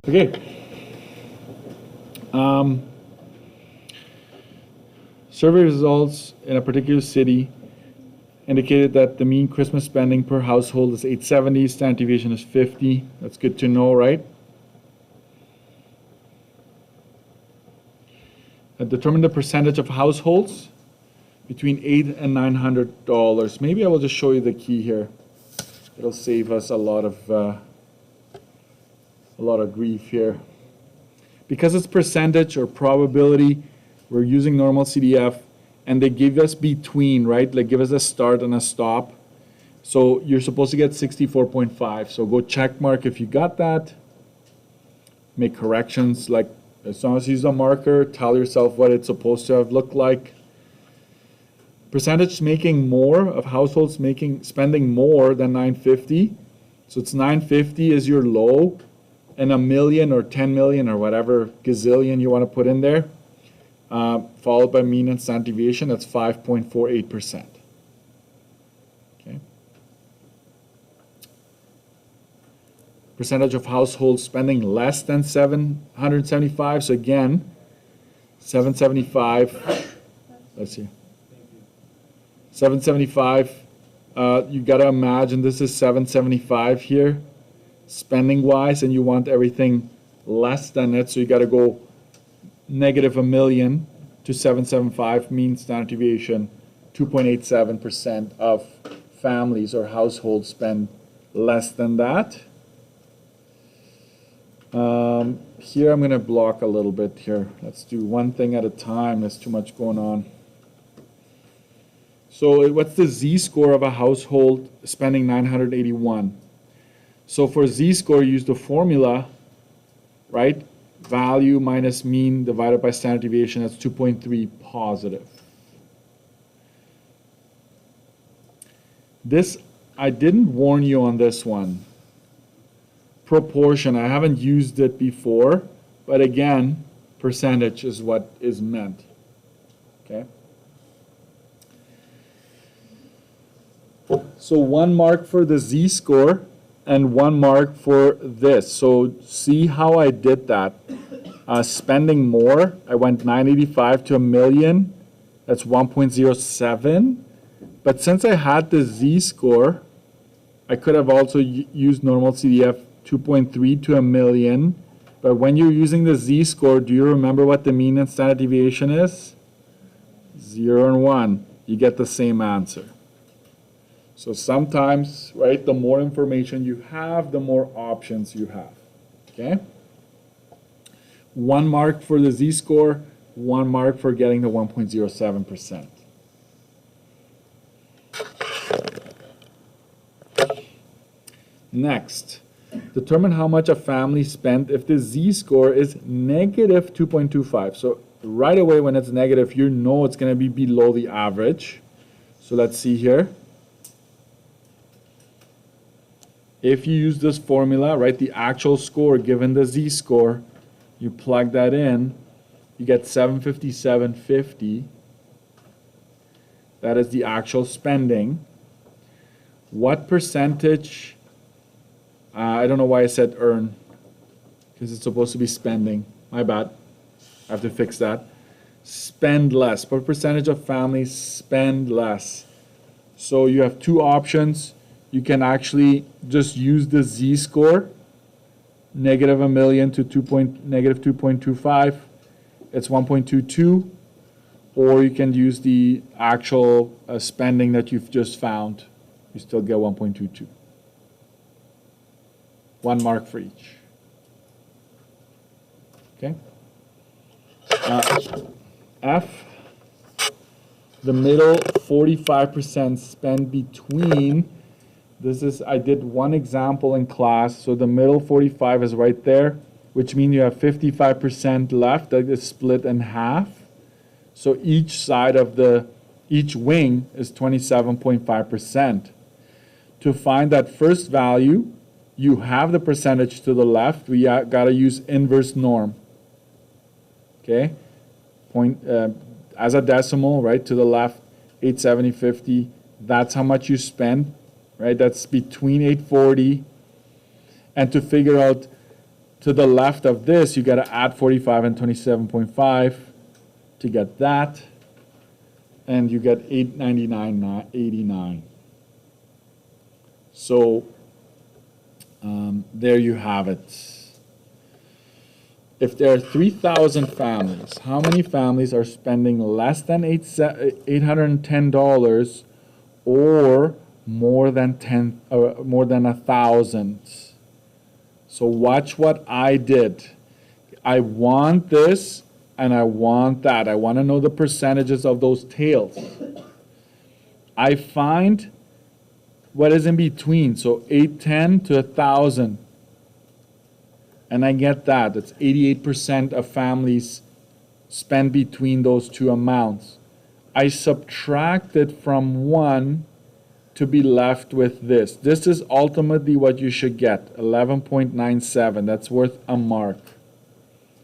Okay. Survey results in a particular city indicated that the mean Christmas spending per household is 870, standard deviation is 50. That's good to know, right? Determine the percentage of households between $800 and $900. Maybe I will just show you the key here. It'll save us a lot of grief here. Because it's percentage or probability, we're using Normalcdf, and they give us between, right? Like give us a start and a stop. So you're supposed to get 64.5. So go check mark if you got that. Make corrections, like as long as you use a marker, tell yourself what it's supposed to have looked like. Percentage making more of households spending more than 950. So it's 950 is your low, and 1 million or 10 million or whatever gazillion you want to put in there, followed by mean and standard deviation. That's 5.48%. Okay. Percentage of households spending less than 775. So again, 775. Let's see. 775. You got to imagine this is 775 here, spending wise, and you want everything less than it. So you got to go negative 1 million to 775, mean standard deviation. 2.87% of families or households spend less than that. Here I'm going to block a little bit here. Let's do one thing at a time. There's too much going on. So what's the z-score of a household spending 981? So for z-score, use the formula, right? Value minus mean divided by standard deviation. That's 2.3 positive. This, I didn't warn you on this one. Proportion, I haven't used it before, but again, percentage is what is meant. Okay. So 1 mark for the z-score and 1 mark for this. So see how I did that. Spending more, I went 985 to 1 million. That's 1.07. But since I had the z-score, I could have also used Normalcdf 2.3 to 1 million. But when you're using the z-score, do you remember what the mean and standard deviation is? 0 and 1. You get the same answer. So sometimes, right, the more information you have, the more options you have. Okay? 1 mark for the z-score, 1 mark for getting the 1.07%. Next, determine how much a family spent if the z-score is negative 2.25. So right away when it's negative, you know it's going to be below the average. So let's see here. If you use this formula, right, the actual score given the z-score, you plug that in, you get 757.50. That is the actual spending. What percentage, I don't know why I said earn, because it's supposed to be spending. My bad. I have to fix that. Spend less. What percentage of families spend less? So you have two options. You can actually just use the z-score, negative 1 million to negative 2.25. It's 1.22. Or you can use the actual spending that you've just found. You still get 1.22. 1 mark for each. Okay. F, the middle 45% spend between. This is, I did one example in class, so the middle 45 is right there, which means you have 55% left that is split in half. So each side of each wing is 27.5%. To find that first value, you have the percentage to the left. We got to use inverse norm. Okay? As a decimal, right, to the left, 870.50. That's how much you spend. Right, that's between 840, and to figure out to the left of this, you got to add 45 and 27.5 to get that. And you get 899.89. So there you have it. If there are 3,000 families, how many families are spending less than $810 or more than 1,000? So watch what I did. I want this and I want that. I want to know the percentages of those tails. I find what is in between, so 810 to 1,000. And I get that. It's 88% of families spend between those two amounts. I subtracted from 1 to be left with this. This is ultimately what you should get, 11.97. That's worth a mark.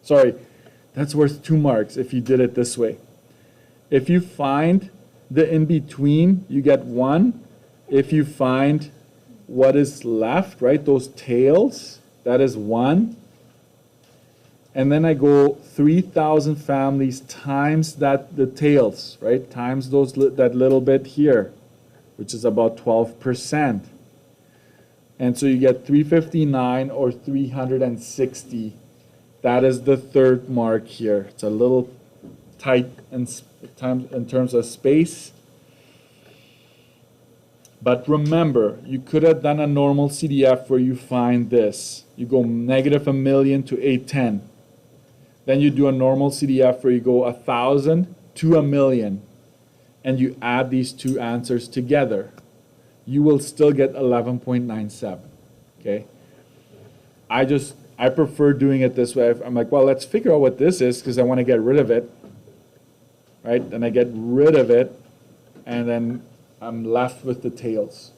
Sorry, that's worth 2 marks if you did it this way. If you find the in-between, you get 1. If you find what is left, right, those tails, that is 1. And then I go 3,000 families times that, the tails, right, times those that little bit here, which is about 12%. And so you get 359 or 360. That is the third mark here. It's a little tight in terms of space. But remember, you could have done a normal CDF where you find this. You go negative 1,000,000 to 810. Then you do a normal CDF where you go 1,000 to 1,000,000. And you add these two answers together. You will still get 11.97. Okay? I prefer doing it this way. I'm like, well, let's figure out what this is because I want to get rid of it. Right? And I get rid of it. And then I'm left with the tails.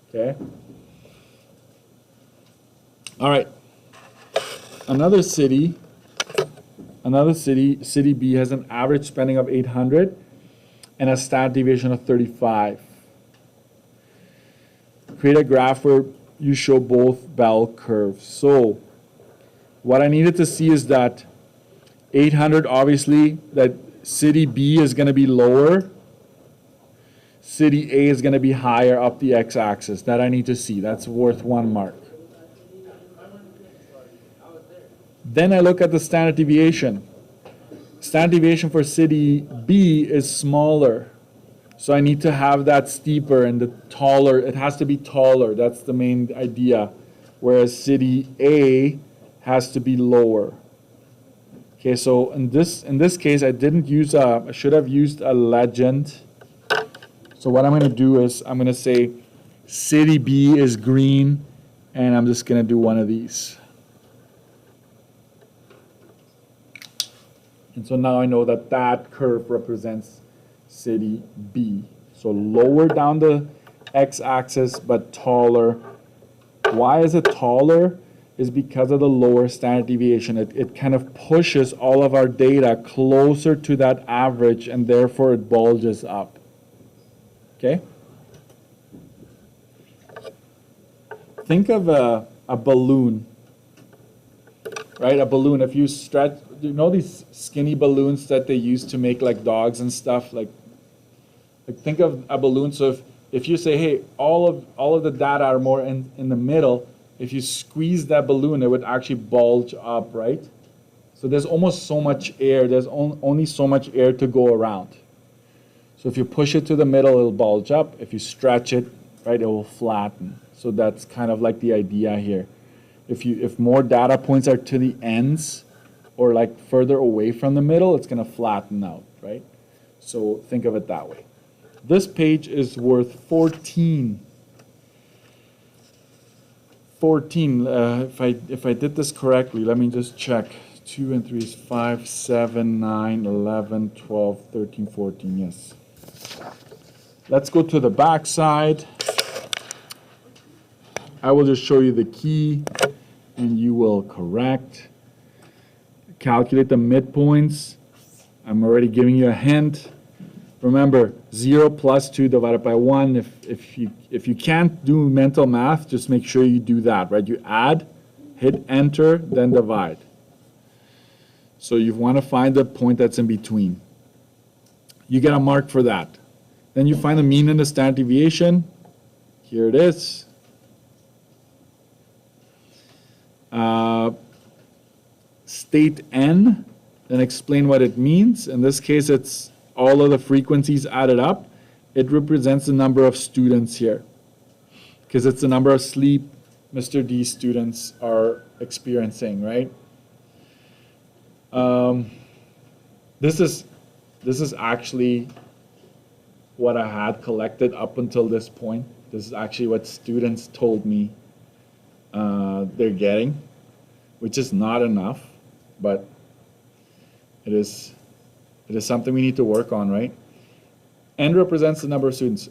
Okay? All right. Another city, City B, has an average spending of 800 and a standard deviation of 35. Create a graph where you show both bell curves. So what I needed to see is that 800, obviously, that City B is going to be lower. City A is going to be higher up the x-axis. That I need to see. That's worth 1 mark. Then I look at the standard deviation. Standard deviation for City B is smaller. So I need to have that steeper and the taller. It has to be taller. That's the main idea. Whereas City A has to be lower. Okay, so in this case, I didn't use I should have used a legend. So what I'm going to do is I'm going to say City B is green, and I'm just going to do one of these. And so now I know that that curve represents City B. So lower down the x-axis, but taller. Why is it taller? Is because of the lower standard deviation. It kind of pushes all of our data closer to that average, and therefore it bulges up. Okay? Think of a balloon, right? A balloon, if you stretch, you know these skinny balloons that they use to make like dogs and stuff? Like think of a balloon. So if you say, hey, all of the data are more in the middle, if you squeeze that balloon, it would actually bulge up, right? So there's almost so much air. There's only so much air to go around. So if you push it to the middle, it'll bulge up. If you stretch it, right, it will flatten. So that's kind of like the idea here. If more data points are to the ends or like further away from the middle, it's going to flatten out, right? So think of it that way. This page is worth 14. 14. If I did this correctly, let me just check. 2 and 3 is 5, 7, 9, 11, 12, 13, 14. Yes. Let's go to the back side. I will just show you the key, and you will correct. Calculate the midpoints. I'm already giving you a hint. Remember, 0 plus 2 divided by 1. If you can't do mental math, just make sure you do that, right? You add Hit enter, then divide. So you want to find the point that's in between. You get a mark for that. Then you find the mean and the standard deviation. Here it is. State n, then explain what it means. In this case, it's all of the frequencies added up. It represents the number of students here, because it's the number of sleep Mr. D students are experiencing, right? This is actually what I had collected up until this point. This is actually what students told me they're getting, which is not enough, but it is something we need to work on, right? N represents the number of students.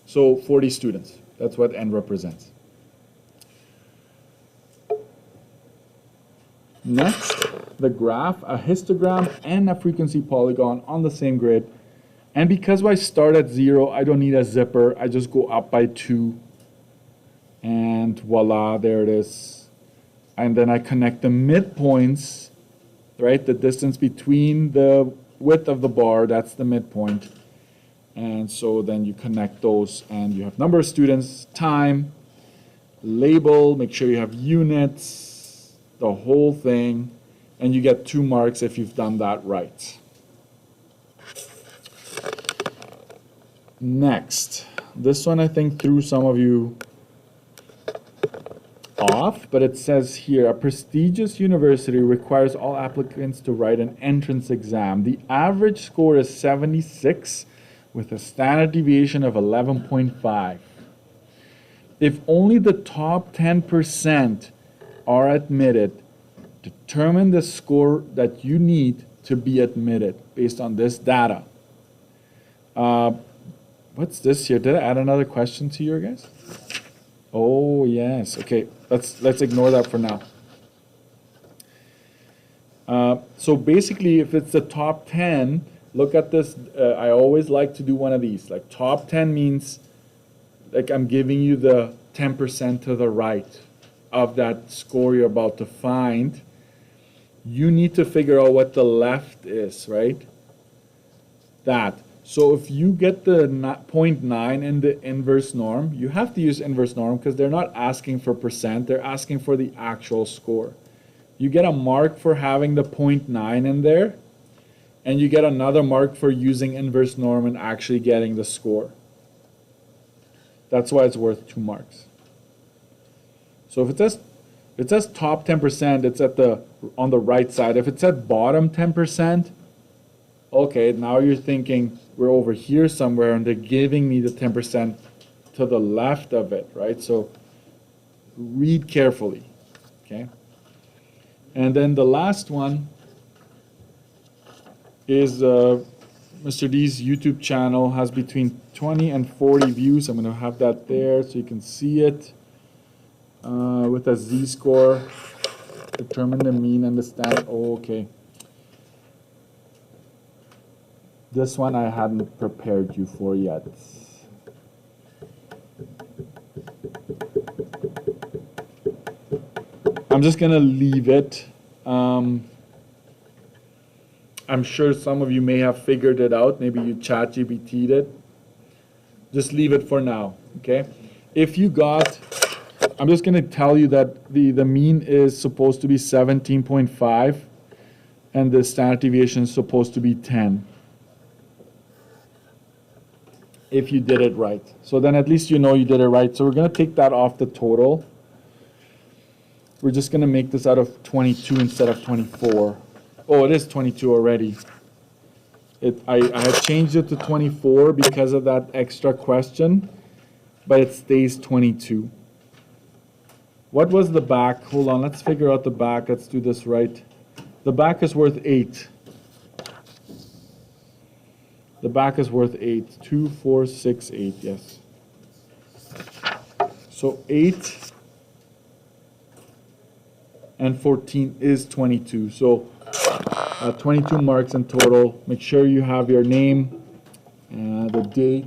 So 40 students, that's what N represents. Next, the graph, a histogram and a frequency polygon on the same grid. And because I start at 0, I don't need a zipper. I just go up by 2. And voila, there it is. And then I connect the midpoints, right? The distance between the width of the bar, that's the midpoint. And so then you connect those and you have number of students, time, label, make sure you have units, the whole thing, and you get 2 marks if you've done that right. Next, this one I think threw some of you off, but it says here, a prestigious university requires all applicants to write an entrance exam. The average score is 76 with a standard deviation of 11.5. If only the top 10% are admitted, determine the score that you need to be admitted based on this data. What's this here? Did I add another question to you guys? Oh, yes. Okay, let's ignore that for now. So basically, if it's the top 10, look at this. I always like to do one of these. Like top 10 means like I'm giving you the 10% to the right of that score you're about to find. You need to figure out what the left is, right? That. So if you get the 0.9 in the inverse norm, you have to use inverse norm because they're not asking for percent, they're asking for the actual score. You get a mark for having the 0.9 in there, and you get another mark for using inverse norm and actually getting the score. That's why it's worth 2 marks. So if it says top 10%, it's on the right side. If it said bottom 10%, okay, now you're thinking we're over here somewhere and they're giving me the 10% to the left of it, right? So read carefully, okay? And then the last one is Mr. D's YouTube channel has between 20 and 40 views. I'm going to have that there so you can see it. With a z-score, determine the mean and the standard. Oh, okay. This one I hadn't prepared you for yet. I'm just going to leave it. I'm sure some of you may have figured it out. Maybe you ChatGPT'd it. Just leave it for now, okay? If you got, I'm just going to tell you that the mean is supposed to be 17.5 and the standard deviation is supposed to be 10. If you did it right. So then at least you know you did it right. So we're going to take that off the total. We're just going to make this out of 22 instead of 24. Oh, it is 22 already. I have changed it to 24 because of that extra question, but it stays 22. What was the back? Hold on, let's figure out the back. Let's do this right. The back is worth 8. The back is worth 8. 2, 4, 6, 8, yes. So 8 and 14 is 22. So 22 marks in total. Make sure you have your name, the date,